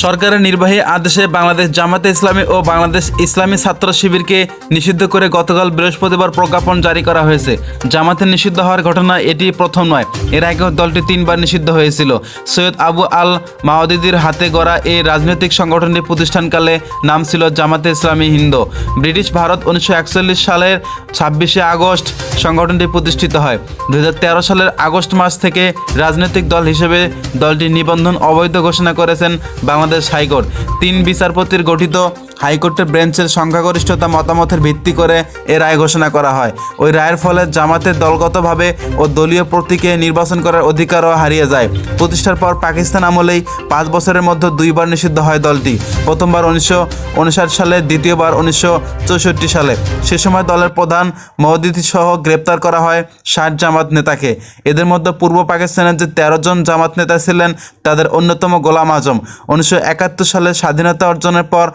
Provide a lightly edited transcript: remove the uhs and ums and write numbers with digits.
সরকারের নির্বাহী আদেশে বাংলাদেশ জামাতে ইসলামী ও বাংলাদেশ ইসলামী ছাত্র শিবিরকে নিষিদ্ধ করে গতকাল বৃহস্পতিবার প্রজ্ঞাপন জারি করা হয়েছে। জামাতে নিষিদ্ধ হওয়ার ঘটনা এটি প্রথম নয়। এর আগেও দলটি 3বার নিষিদ্ধ হয়েছিল। সৈয়দ আবু আল মাওদুদির হাতে গড়া এই রাজনৈতিক সংগঠনটি প্রতিষ্ঠানকালে নাম ছিল জামাতে ইসলামী হিন্দ। ব্রিটিশ ভারত 1941 সালের 26শে আগস্ট সংগঠনটি প্রতিষ্ঠিত হয়। 2013 সালের আগস্ট মাস থেকে রাজনৈতিক দল হিসেবে দলটির নিবন্ধন অবৈধ ঘোষণা করেছেন বাংলাদেশ হাইকোর্ট। 3 বিচারপতির গঠিত হাইকোর্টের বেঞ্চের সংখ্যাগরিষ্ঠতা মতামতের ভিত্তি করে এ রায় ঘোষণা করা হয়। ওই রায়ের ফলে জামাতের দলগতভাবে ও দলীয় প্রতীকে নির্বাচন করার অধিকারও হারিয়ে যায়। প্রতিষ্ঠার পর পাকিস্তান আমলেই 5 বছরের মধ্যে 2বার নিষিদ্ধ হয় দলটি। প্রথমবার 1959 সালে, দ্বিতীয়বার 1964 সালে। সে সময় দলের প্রধান মওদুদি সহ গ্রেপ্তার করা হয় 60 জামাত নেতাকে। এদের মধ্যে পূর্ব পাকিস্তানের যে 13 জন জামাত নেতা ছিলেন তাদের অন্যতম গোলাম আজম। 1971 সালে স্বাধীনতা অর্জনের পর